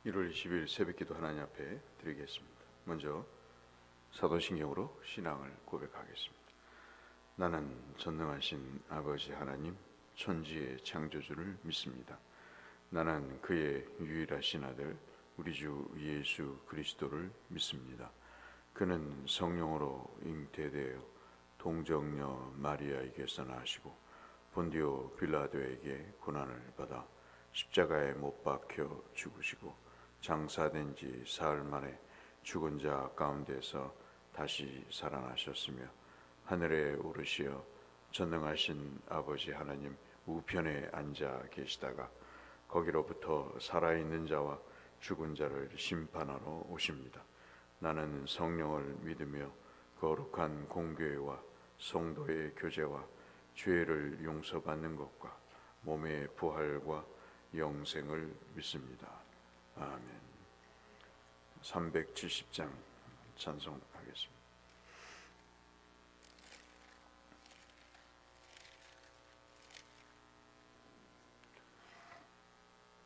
1월 20일 새벽기도 하나님 앞에 드리겠습니다. 먼저 사도신경으로 신앙을 고백하겠습니다. 나는 전능하신 아버지 하나님 천지의 창조주를 믿습니다. 나는 그의 유일하신 아들 우리 주 예수 그리스도를 믿습니다. 그는 성령으로 잉태되어 동정녀 마리아에게서 나시고 본디오 빌라도에게 고난을 받아 십자가에 못 박혀 죽으시고 장사된 지 사흘 만에 죽은 자 가운데서 다시 살아나셨으며 하늘에 오르시어 전능하신 아버지 하나님 우편에 앉아 계시다가 거기로부터 살아있는 자와 죽은 자를 심판하러 오십니다. 나는 성령을 믿으며 거룩한 공교회와 성도의 교제와 죄를 용서받는 것과 몸의 부활과 영생을 믿습니다. 아멘. 370장 찬송하겠습니다.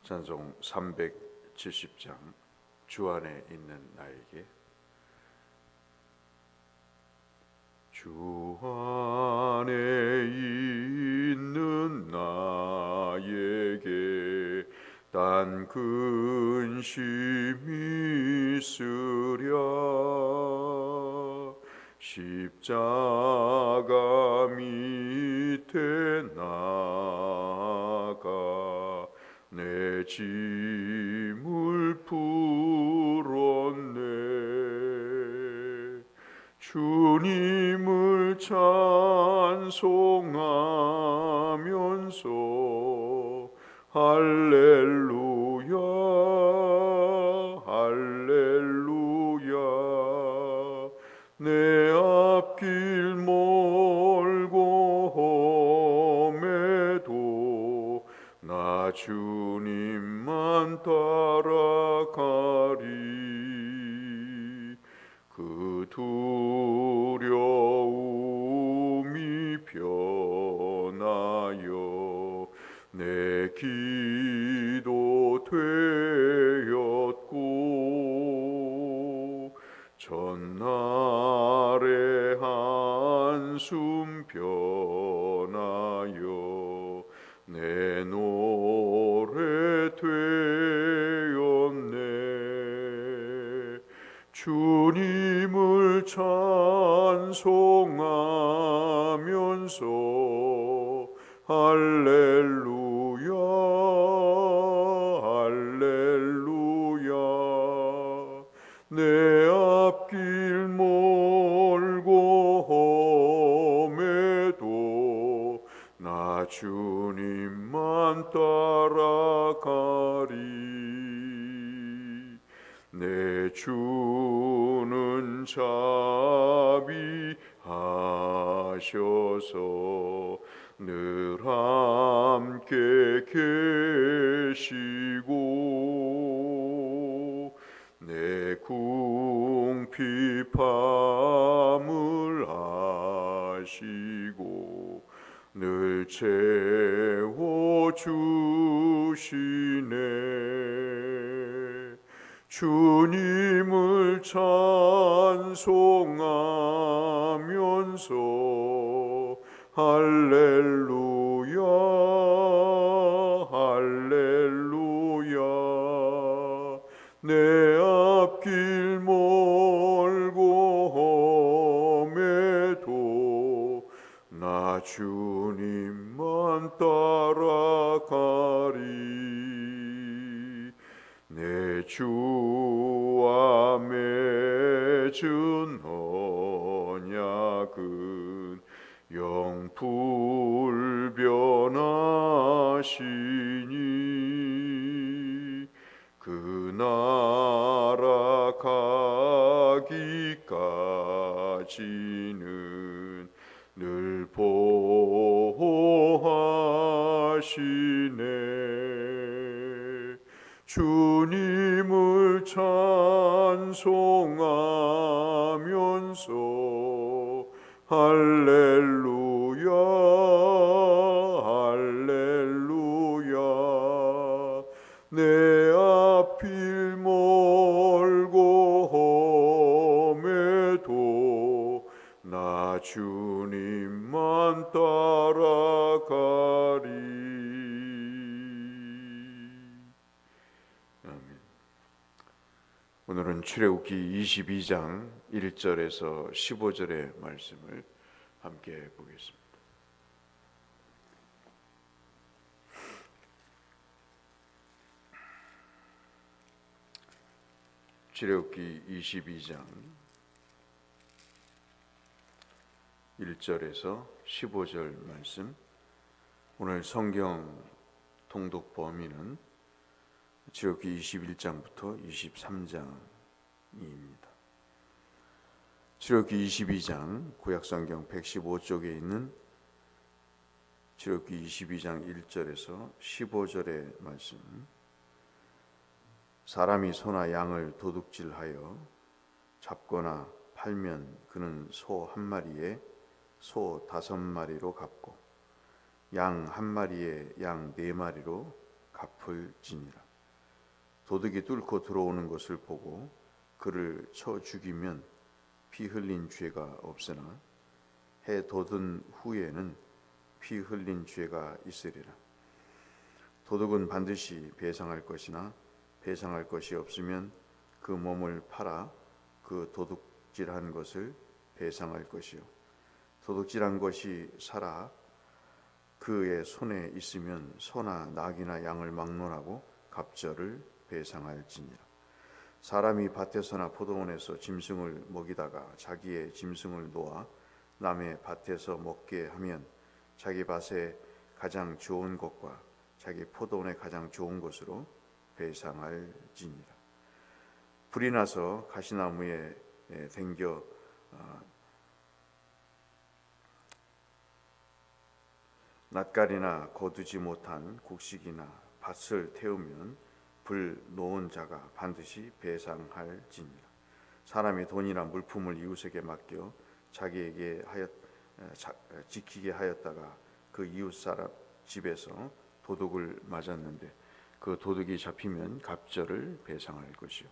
찬송 370장 주 안에 있는 나에게. 주 안에 있는 나에게 단 근심이 있으랴. 십자가 밑에 나가 내 짐을 풀었네. 주님을 찬송하면서 할렐루야 할렐루야. 내 앞길 멀고 험해도 나 주님만 따라가리. 그 두려움이 변하여 내 기도 되었고 전날의 한숨 변하여 내 노래 되었네. 주님을 찬송하면서 할렐루야 할렐루야. 내 앞길 멀고 험해도 나 주님만 따라가리. 내 주는 자비하셔서 늘 함께 계시고 내 궁핍함을 아시고 늘 채워주시네. 주님을 찬송하면서 할렐루야 할렐루야. 내 앞길 멀고 험해도 나 주님만 따라가리. 내 주와 맺은 언약은 영불변하시니 그 나라 가기까지는 늘 보호하시네. 주님을 찬송하면서 할렐루야 할렐루야. 내 하필 멀고 험해도 나 주님만 따라가리. 아멘. 오늘은 출애굽기 22장 1절에서 15절의 말씀을 함께 보겠습니다. 출애굽기 22장 1절에서 15절 말씀. 오늘 성경 통독 범위는 출애굽기 21장부터 23장입니다. 출애굽기 22장 구약성경 115쪽에 있는 출애굽기 22장 1절에서 15절의 말씀. 사람이 소나 양을 도둑질하여 잡거나 팔면 그는 소 한 마리에 소 5마리로 갚고 양 한 마리에 양 4마리로 갚을지니라. 도둑이 뚫고 들어오는 것을 보고 그를 쳐 죽이면 피 흘린 죄가 없으나 해 돋은 후에는 피 흘린 죄가 있으리라. 도둑은 반드시 배상할 것이나 배상할 것이 없으면 그 몸을 팔아 그 도둑질한 것을 배상할 것이요, 도둑질한 것이 살아 그의 손에 있으면 소나 낙이나 양을 막론하고 갑절을 배상할지니라. 사람이 밭에서나 포도원에서 짐승을 먹이다가 자기의 짐승을 놓아 남의 밭에서 먹게 하면 자기 밭에 가장 좋은 것과 자기 포도원에 가장 좋은 것으로 배상할지니라. 불이 나서 가시나무에 댕겨 낯가리나 거두지 못한 곡식이나 밭을 태우면 불 놓은 자가 반드시 배상할지니라. 사람이 돈이나 물품을 이웃에게 맡겨 자기에게 지키게 하였다가 그 이웃 사람 집에서 도둑을 맞았는데 그 도둑이 잡히면 갑절을 배상할 것이요,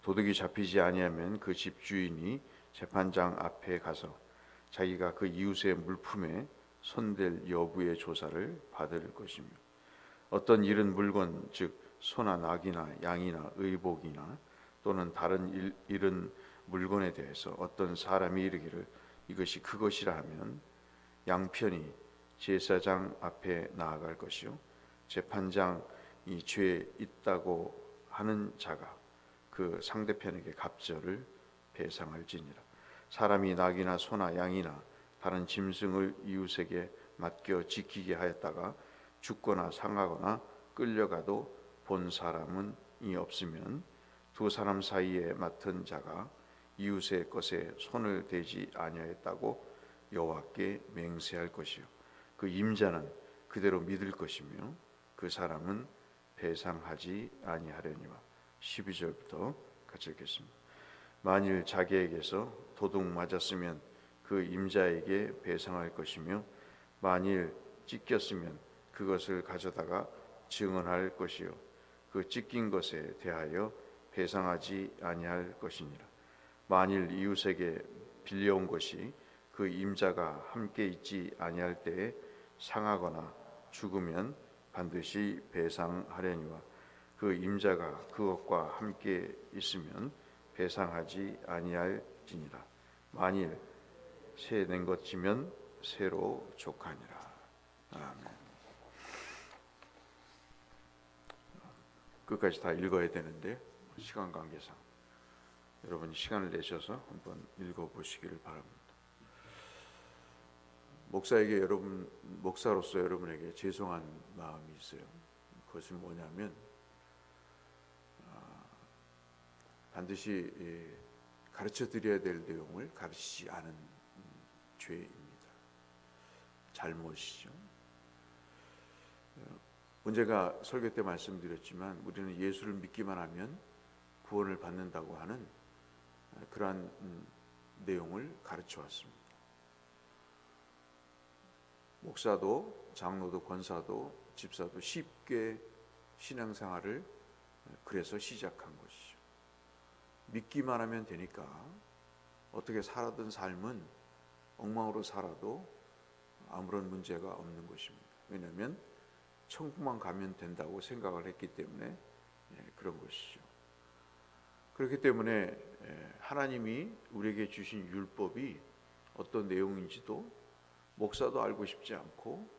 도둑이 잡히지 아니하면 그 집 주인이 재판장 앞에 가서 자기가 그 이웃의 물품에 손댈 여부의 조사를 받을 것이며, 어떤 잃은 물건 즉 소나 낙이나 양이나 의복이나 또는 다른 잃은 물건에 대해서 어떤 사람이 이르기를 이것이 그것이라 하면 양편이 제사장 앞에 나아갈 것이요, 재판장 이 죄 있다고 하는 자가 그 상대편에게 갑절을 배상할지니라. 사람이 낙이나 소나 양이나 다른 짐승을 이웃에게 맡겨 지키게 하였다가 죽거나 상하거나 끌려가도 본 사람은 이 없으면 두 사람 사이에 맡은 자가 이웃의 것에 손을 대지 아니하였다고 여호와께 맹세할 것이요, 그 임자는 그대로 믿을 것이며 그 사람은 배상하지 아니하려니와. 12절부터 같이 읽겠습니다. 만일 자기에게서 도둑 맞았으면 그 임자에게 배상할 것이며 만일 찢겼으면 그것을 가져다가 증언할 것이요, 그 찢긴 것에 대하여 배상하지 아니할 것이니라. 만일 이웃에게 빌려온 것이 그 임자가 함께 있지 아니할 때에 상하거나 죽으면 반드시 배상하려니와. 그 임자가 그것과 함께 있으면 배상하지 아니할지니라. 만일 새 낸 것이면 새로 족하니라. 아멘. 끝까지 다 읽어야 되는데 시간 관계상 여러분이 시간을 내셔서 한번 읽어보시기를 바랍니다. 목사로서 여러분에게 죄송한 마음이 있어요. 그것은 뭐냐면 반드시 가르쳐 드려야 될 내용을 가르치지 않은 죄입니다. 잘못이죠. 언제가 설교 때 말씀드렸지만 우리는 예수를 믿기만 하면 구원을 받는다고 하는 그러한 내용을 가르쳐 왔습니다. 목사도 장로도 권사도 집사도 쉽게 신앙생활을 그래서 시작한 것이죠. 믿기만 하면 되니까 어떻게 살아든 삶은 엉망으로 살아도 아무런 문제가 없는 것입니다. 왜냐하면 천국만 가면 된다고 생각을 했기 때문에 그런 것이죠. 그렇기 때문에 하나님이 우리에게 주신 율법이 어떤 내용인지도 목사도 알고 싶지 않고,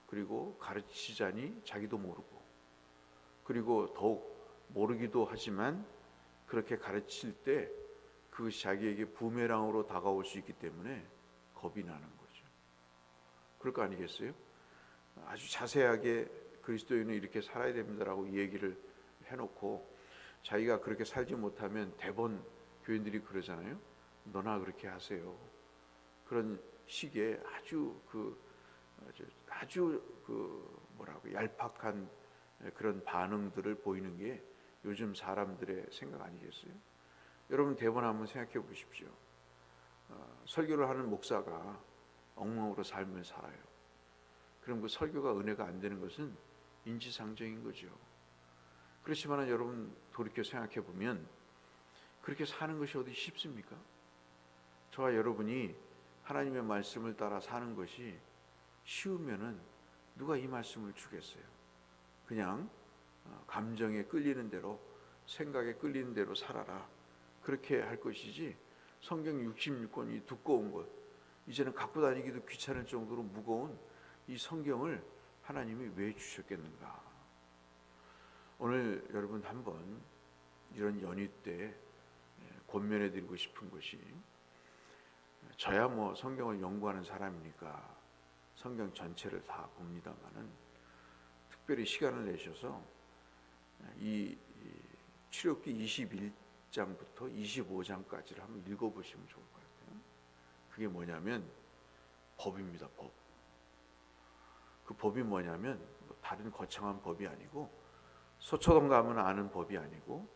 그리고 가르치자니 자기도 모르고, 그리고 더욱 모르기도 하지만 그렇게 가르칠 때 그것이 자기에게 부메랑으로 다가올 수 있기 때문에 겁이 나는 거죠. 그럴 거 아니겠어요? 아주 자세하게 그리스도인은 이렇게 살아야 됩니다라고 이 얘기를 해놓고 자기가 그렇게 살지 못하면 대번 교인들이 그러잖아요. 너나 그렇게 하세요. 그런 식의 아주 뭐라고 얄팍한 그런 반응들을 보이는 게 요즘 사람들의 생각 아니겠어요? 여러분 대번 한번 생각해 보십시오. 설교를 하는 목사가 엉망으로 삶을 살아요. 그럼 그 설교가 은혜가 안 되는 것은 인지상정인 거죠. 그렇지만 여러분 돌이켜 생각해 보면 그렇게 사는 것이 어디 쉽습니까? 저와 여러분이 하나님의 말씀을 따라 사는 것이 쉬우면은 누가 이 말씀을 주겠어요? 그냥 감정에 끌리는 대로, 생각에 끌리는 대로 살아라, 그렇게 할 것이지, 성경 66권이 두꺼운 것, 이제는 갖고 다니기도 귀찮을 정도로 무거운 이 성경을 하나님이 왜 주셨겠는가? 오늘 여러분 한번 이런 연휴 때 권면해 드리고 싶은 것이, 저야 뭐 성경을 연구하는 사람이니까 성경 전체를 다 봅니다마는 특별히 시간을 내셔서 이 출애굽기 21장부터 25장까지를 한번 읽어보시면 좋을 것 같아요. 그게 뭐냐면 법입니다. 법. 그 법이 뭐냐면 다른 거창한 법이 아니고, 서초동 가면 아는 법이 아니고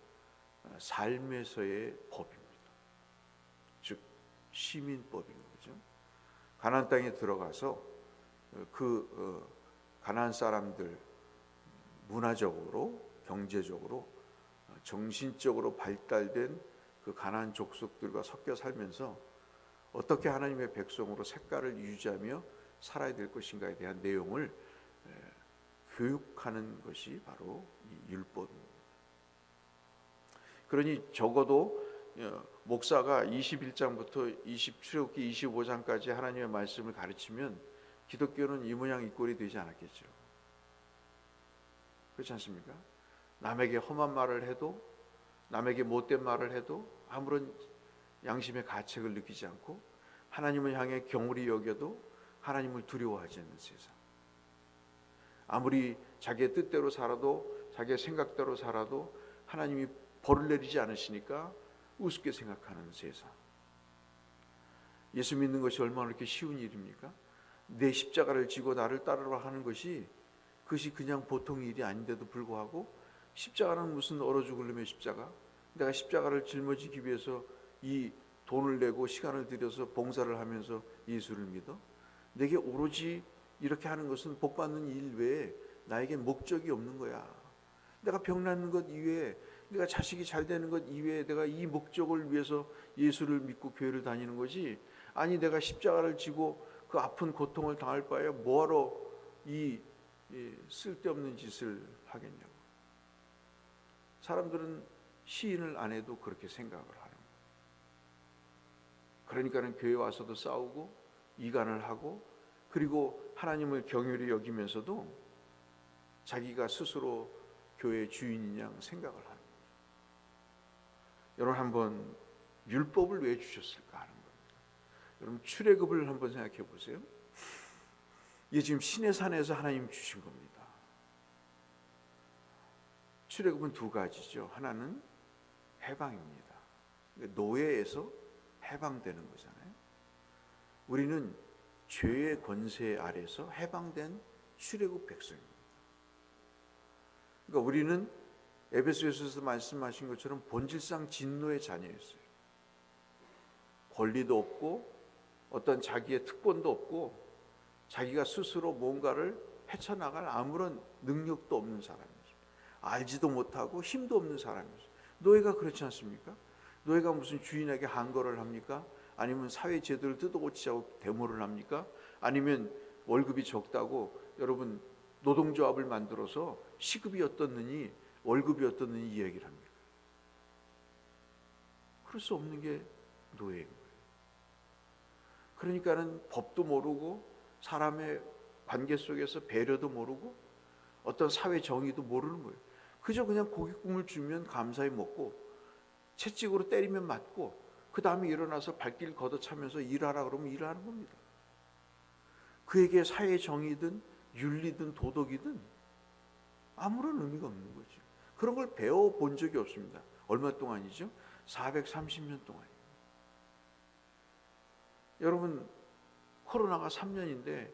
삶에서의 법입니다. 즉 시민법인 거죠. 가나안 땅에 들어가서 가나안 사람들 문화적으로, 경제적으로, 정신적으로 발달된 그 가나안 족속들과 섞여 살면서 어떻게 하나님의 백성으로 색깔을 유지하며 살아야 될 것인가에 대한 내용을 교육하는 것이 바로 이 율법입니다. 그러니 적어도 목사가 21장부터 출애굽기 25장까지 하나님의 말씀을 가르치면 기독교는 이 모양 이 꼴이 되지 않았겠죠. 그렇지 않습니까? 남에게 험한 말을 해도, 남에게 못된 말을 해도 아무런 양심의 가책을 느끼지 않고, 하나님을 향해 경홀히 여겨도 하나님을 두려워하지 않는 세상. 아무리 자기의 뜻대로 살아도, 자기의 생각대로 살아도 하나님이 벌을 내리지 않으시니까 우습게 생각하는 세상. 예수 믿는 것이 얼마나 이렇게 쉬운 일입니까? 내 십자가를 지고 나를 따르라 하는 것이, 그것이 그냥 보통 일이 아닌데도 불구하고, 십자가는 무슨 얼어 죽을 놈의 십자가? 내가 십자가를 짊어지기 위해서 이 돈을 내고 시간을 들여서 봉사를 하면서 예수를 믿어? 내게 오로지 이렇게 하는 것은 복 받는 일 외에 나에게 목적이 없는 거야. 내가 병 낫는 것 이외에, 내가 자식이 잘 되는 것 이외에 내가 이 목적을 위해서 예수를 믿고 교회를 다니는 거지, 아니 내가 십자가를 지고 그 아픈 고통을 당할 바에 뭐하러 이 쓸데없는 짓을 하겠냐고. 사람들은 시인을 안 해도 그렇게 생각을 하는 거예요. 그러니까는 교회 와서도 싸우고 이간을 하고, 그리고 하나님을 경휼히 여기면서도 자기가 스스로 교회의 주인인 양 생각을 하는 거예요. 여러분 한번 율법을 왜 주셨을까 하는 겁니다. 여러분 출애굽을 한번 생각해 보세요. 이게 지금 시내산에서 하나님 주신 겁니다. 출애굽은 두 가지죠. 하나는 해방입니다. 노예에서 해방되는 거잖아요. 우리는 죄의 권세 아래서 해방된 출애굽 백성입니다. 그러니까 우리는 에베소서에서 말씀하신 것처럼 본질상 진노의 자녀였어요. 권리도 없고 어떤 자기의 특권도 없고 자기가 스스로 뭔가를 헤쳐나갈 아무런 능력도 없는 사람이죠. 알지도 못하고 힘도 없는 사람이었어요. 노예가 그렇지 않습니까? 노예가 무슨 주인에게 항거를 합니까? 아니면 사회 제도를 뜯어고치자고 데모를 합니까? 아니면 월급이 적다고 여러분 노동조합을 만들어서 시급이 어떻느니 월급이 어떻느니 이 얘기를 합니까? 그럴 수 없는 게 노예인 거예요. 그러니까는 법도 모르고 사람의 관계 속에서 배려도 모르고 어떤 사회 정의도 모르는 거예요. 그저 그냥 고깃국물 주면 감사히 먹고 채찍으로 때리면 맞고 그 다음에 일어나서 발길 걷어차면서 일하라 그러면 일하는 겁니다. 그에게 사회 정의든 윤리든 도덕이든 아무런 의미가 없는 거죠. 그런 걸 배워본 적이 없습니다. 얼마 동안이죠? 430년 동안이에요. 여러분 코로나가 3년인데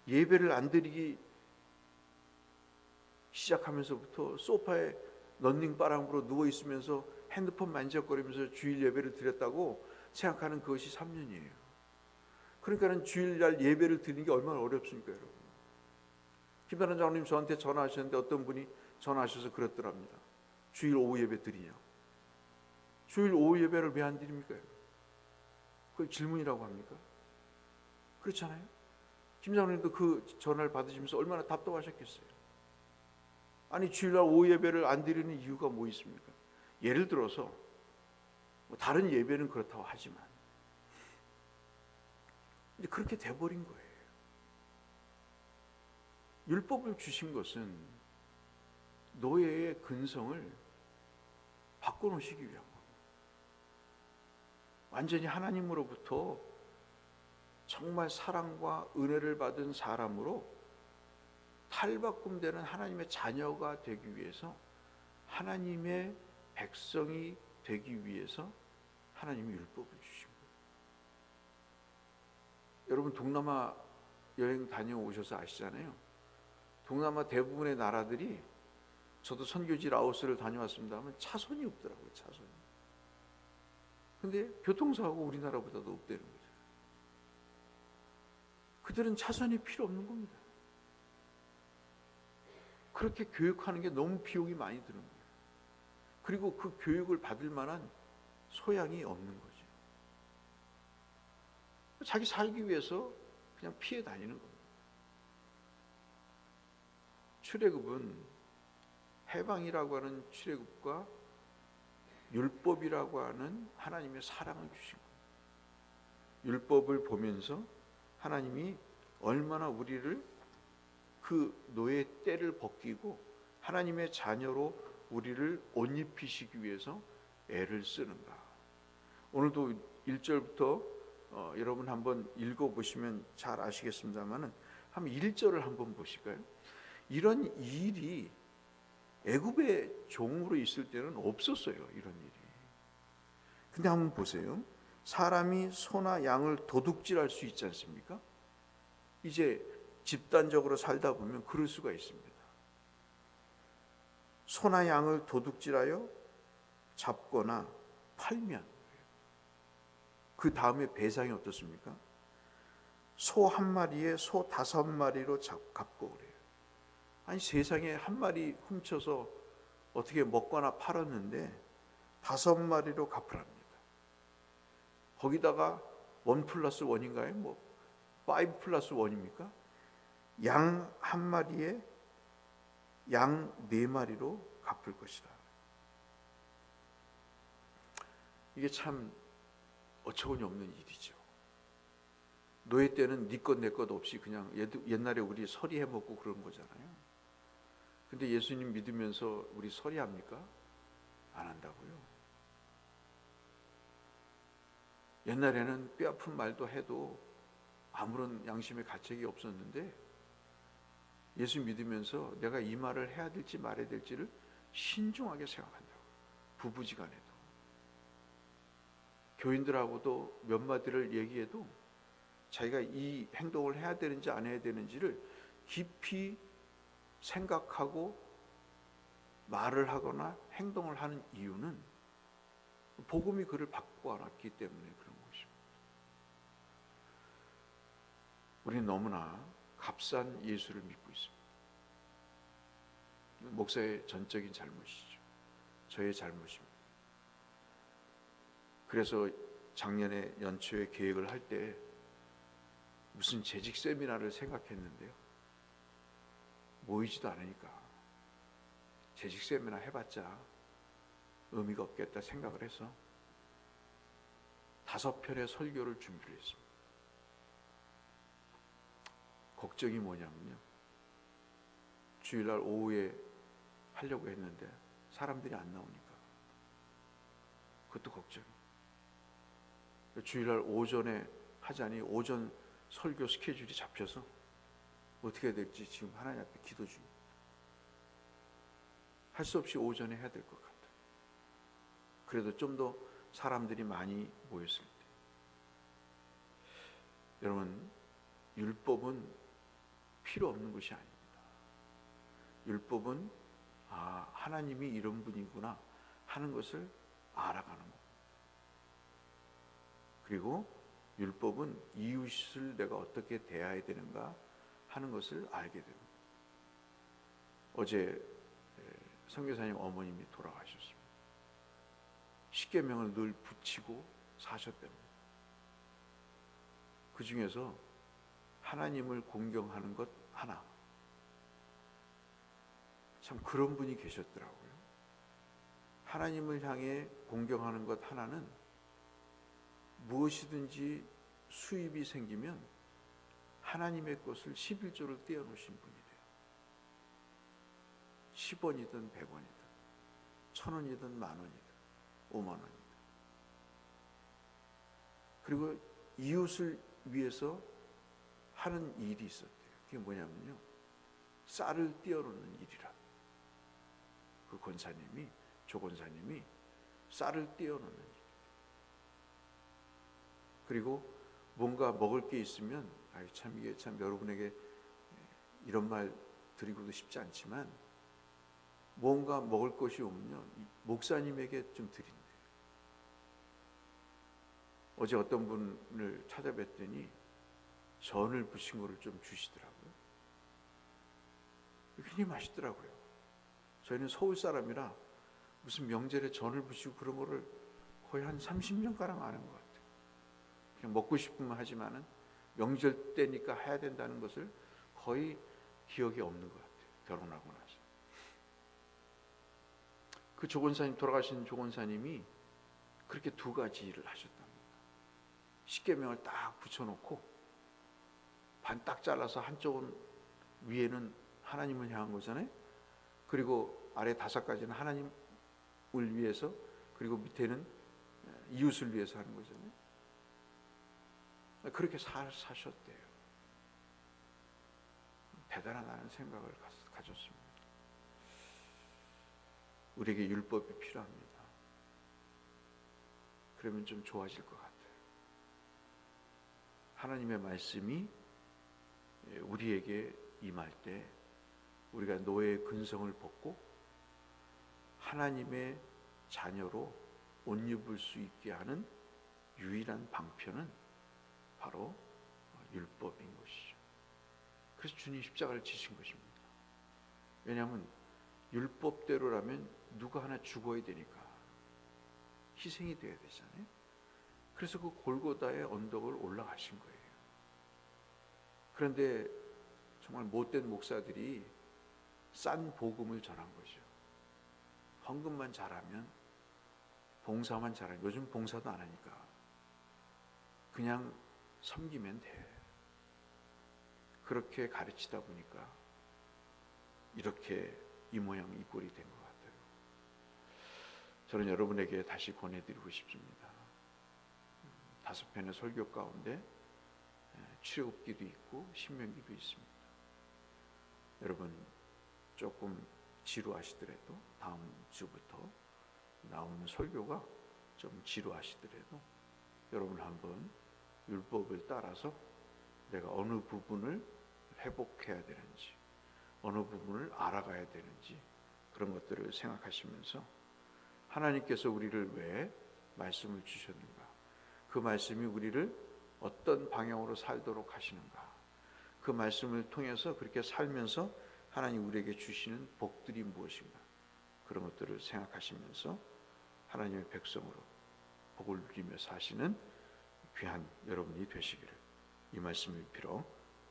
예배를 안 드리기 시작하면서부터 소파에 런닝바람으로 누워있으면서 핸드폰 만지작거리면서 주일 예배를 드렸다고 생각하는 그것이 3년이에요. 그러니까 주일날 예배를 드리는 게 얼마나 어렵습니까 여러분. 김다란 장로님 저한테 전화하셨는데 어떤 분이 전화하셔서 그랬더랍니다. 주일 오후 예배 드리냐고. 주일 오후 예배를 왜 안 드립니까? 그걸 질문이라고 합니까? 그렇잖아요. 김 장로님도 그 전화를 받으시면서 얼마나 답답하셨겠어요. 아니 주일날 오후 예배를 안 드리는 이유가 뭐 있습니까? 예를 들어서 뭐 다른 예배는 그렇다고 하지만 이제 그렇게 돼버린 거예요. 율법을 주신 것은 노예의 근성을 바꿔놓으시기 위한 겁니다. 완전히 하나님으로부터 정말 사랑과 은혜를 받은 사람으로 탈바꿈되는 하나님의 자녀가 되기 위해서, 하나님의 백성이 되기 위해서 하나님이 율법을 주신 거예요. 여러분 동남아 여행 다녀오셔서 아시잖아요. 동남아 대부분의 나라들이, 저도 선교지 라오스를 다녀왔습니다 하면 차선이 없더라고요. 차선이. 근데 교통사고가 우리나라보다도 없다는 거죠. 그들은 차선이 필요 없는 겁니다. 그렇게 교육하는 게 너무 비용이 많이 드는 거예요. 그리고 그 교육을 받을 만한 소양이 없는 거죠. 자기 살기 위해서 그냥 피해 다니는 겁니다. 출애굽은 해방이라고 하는 출애굽과 율법이라고 하는 하나님의 사랑을 주신 겁니다. 율법을 보면서 하나님이 얼마나 우리를 그 노예 때를 벗기고 하나님의 자녀로 우리를 옷 입히시기 위해서 애를 쓰는가. 오늘도 1절부터 여러분 한번 읽어보시면 잘 아시겠습니다만은 한번 1절을 한번 보실까요? 이런 일이 애굽의 종으로 있을 때는 없었어요. 이런 일이. 근데 한번 보세요. 사람이 소나 양을 도둑질할 수 있지 않습니까? 이제 집단적으로 살다 보면 그럴 수가 있습니다. 소나 양을 도둑질하여 잡거나 팔면 그 다음에 배상이 어떻습니까? 소 한 마리에 소 5마리로 갚고 그래요. 아니 세상에 한 마리 훔쳐서 어떻게 먹거나 팔았는데 5마리로 갚으랍니다. 거기다가 1+1인가요? 뭐 5+1입니까? 양 한 마리에 양 4마리로 갚을 것이다. 이게 참 어처구니 없는 일이죠. 노예 때는 네 것 내 것 없이 그냥 옛날에 우리 서리 해먹고 그런 거잖아요. 근데 예수님 믿으면서 우리 서리 합니까? 안 한다고요. 옛날에는 뼈아픈 말도 해도 아무런 양심의 가책이 없었는데 예수 믿으면서 내가 이 말을 해야 될지 말아야 될지를 신중하게 생각한다고. 부부지간에도 교인들하고도 몇 마디를 얘기해도 자기가 이 행동을 해야 되는지 안 해야 되는지를 깊이 생각하고 말을 하거나 행동을 하는 이유는 복음이 그를 바꿔놨기 때문에 그런 것입니다. 우리는 너무나 값싼 예수를 믿고 있습니다. 목사의 전적인 잘못이죠. 저의 잘못입니다. 그래서 작년에 연초에 계획을 할 때 무슨 재직 세미나를 생각했는데요, 모이지도 않으니까 재직 세미나 해봤자 의미가 없겠다 생각을 해서 5편의 설교를 준비를 했습니다. 걱정이 뭐냐면요, 주일날 오후에 하려고 했는데 사람들이 안 나오니까 그것도 걱정이. 주일날 오전에 하자니 오전 설교 스케줄이 잡혀서 어떻게 해야 될지 지금 하나님 앞에 기도 중입니다. 할 수 없이 오전에 해야 될 것 같아요. 그래도 좀 더 사람들이 많이 모였을 때. 여러분, 율법은 필요 없는 것이 아닙니다. 율법은 하나님이 이런 분이구나 하는 것을 알아가는 겁니다. 그리고 율법은 이웃을 내가 어떻게 대해야 되는가 하는 것을 알게 됩니다. 어제 선교사님 어머님이 돌아가셨습니다. 십계명을 늘 붙이고 사셨답니다. 그 중에서 하나님을 공경하는 것 하나, 참 그런 분이 계셨더라고요. 하나님을 향해 공경하는 것 하나는 무엇이든지 수입이 생기면 하나님의 것을 11조를 떼어놓으신 분이래요. 10원이든 100원이든 1000원이든 10,000원이든 50,000원이든. 그리고 이웃을 위해서 하는 일이 있었대요. 그게 뭐냐면요, 쌀을 띄어놓는 일이라. 그 권사님이, 조 권사님이 쌀을 띄어놓는 일. 그리고 뭔가 먹을 게 있으면, 참 이게 참 여러분에게 이런 말 드리고도 싶지 않지만, 뭔가 먹을 것이 오면요, 목사님에게 좀 드린대요. 어제 어떤 분을 찾아뵀더니 전을 부친 거를 좀 주시더라고요. 굉장히 맛있더라고요. 저희는 서울 사람이라 무슨 명절에 전을 부치고 그런 거를 거의 한 30년가량 아는 것 같아요. 그냥 먹고 싶으면 하지만은 명절 때니까 해야 된다는 것을 거의 기억이 없는 것 같아요. 결혼하고 나서. 그 조건사님, 돌아가신 조건사님이 그렇게 2가지 일을 하셨답니다. 십계명을 딱 붙여놓고 반 딱 잘라서 한쪽은 위에는 하나님을 향한 거잖아요. 그리고 아래 5가지는 하나님을 위해서, 그리고 밑에는 이웃을 위해서 하는 거잖아요. 그렇게 사셨대요. 대단하다는 생각을 가졌습니다. 우리에게 율법이 필요합니다. 그러면 좀 좋아질 것 같아요. 하나님의 말씀이 우리에게 임할 때 우리가 노예의 근성을 벗고 하나님의 자녀로 옷 입을 수 있게 하는 유일한 방편은 바로 율법인 것이죠. 그래서 주님 십자가를 지신 것입니다. 왜냐하면 율법대로라면 누가 하나 죽어야 되니까 희생이 돼야 되잖아요. 그래서 그 골고다의 언덕을 올라가신 거예요. 그런데 정말 못된 목사들이 싼 복음을 전한 거죠. 헌금만 잘하면, 봉사만 잘하면, 요즘 봉사도 안 하니까 그냥 섬기면 돼. 그렇게 가르치다 보니까 이렇게 이 모양 이 꼴이 된 것 같아요. 저는 여러분에게 다시 권해드리고 싶습니다. 5편의 설교 가운데 출애굽기도 있고 신명기도 있습니다. 여러분 조금 지루하시더라도 다음 주부터 나오는 설교가 좀 지루하시더라도 여러분 한번 율법을 따라서 내가 어느 부분을 회복해야 되는지, 어느 부분을 알아가야 되는지 그런 것들을 생각하시면서 하나님께서 우리를 왜 말씀을 주셨는가, 그 말씀이 우리를 어떤 방향으로 살도록 하시는가, 그 말씀을 통해서 그렇게 살면서 하나님 우리에게 주시는 복들이 무엇인가, 그런 것들을 생각하시면서 하나님의 백성으로 복을 누리며 사시는 귀한 여러분이 되시기를 이 말씀을 빌어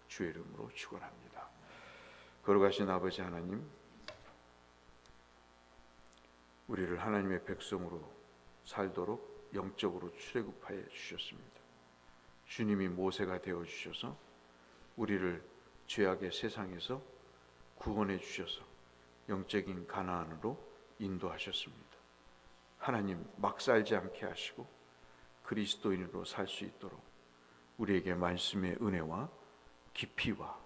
주의 이름으로 축원합니다. 거룩하신 아버지 하나님, 우리를 하나님의 백성으로 살도록 영적으로 출애굽하여 주셨습니다. 주님이 모세가 되어 주셔서 우리를 죄악의 세상에서 구원해 주셔서 영적인 가나안으로 인도하셨습니다. 하나님, 막 살지 않게 하시고 그리스도인으로 살 수 있도록 우리에게 말씀의 은혜와 깊이와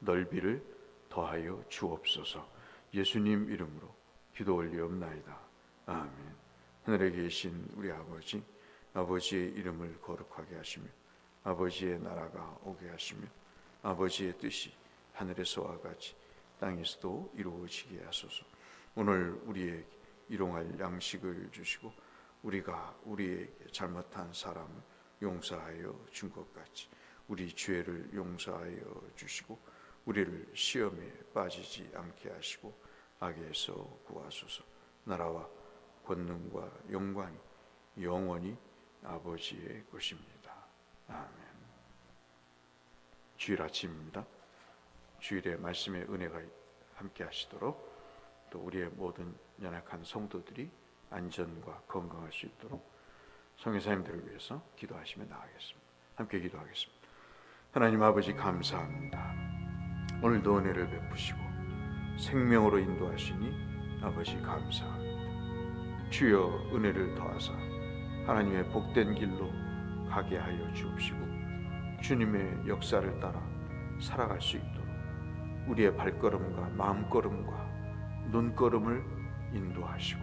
넓이를 더하여 주옵소서. 예수님 이름으로 기도 올리옵나이다. 아멘. 하늘에 계신 우리 아버지, 아버지의 이름을 거룩하게 하시며 아버지의 나라가 오게 하시며 아버지의 뜻이 하늘에서와 같이 땅에서도 이루어지게 하소서. 오늘 우리에게 일용할 양식을 주시고 우리가 우리에게 잘못한 사람을 용서하여 준 것 같이 우리 죄를 용서하여 주시고 우리를 시험에 빠지지 않게 하시고 악에서 구하소서. 나라와 권능과 영광이 영원히 아버지의 것입니다. 아멘. 주일 아침입니다. 주일에 말씀의 은혜가 함께 하시도록 또 우리의 모든 연약한 성도들이 안전과 건강할 수 있도록 성교사님들을 위해서 기도하시며 나가겠습니다. 함께 기도하겠습니다. 하나님 아버지, 감사합니다. 오늘도 은혜를 베푸시고 생명으로 인도하시니 아버지 감사합니다. 주여, 은혜를 더하사 하나님의 복된 길로 가게 하여 주옵시고 주님의 역사를 따라 살아갈 수 있도록 우리의 발걸음과 마음걸음과 눈걸음을 인도하시고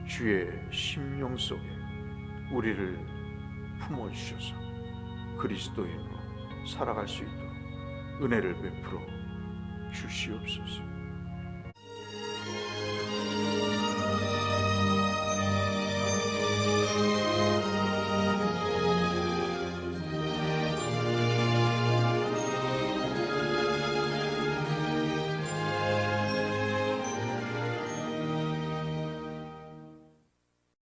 주의 심령 속에 우리를 품어주셔서 그리스도인으로 살아갈 수 있도록 은혜를 베풀어 주시옵소서.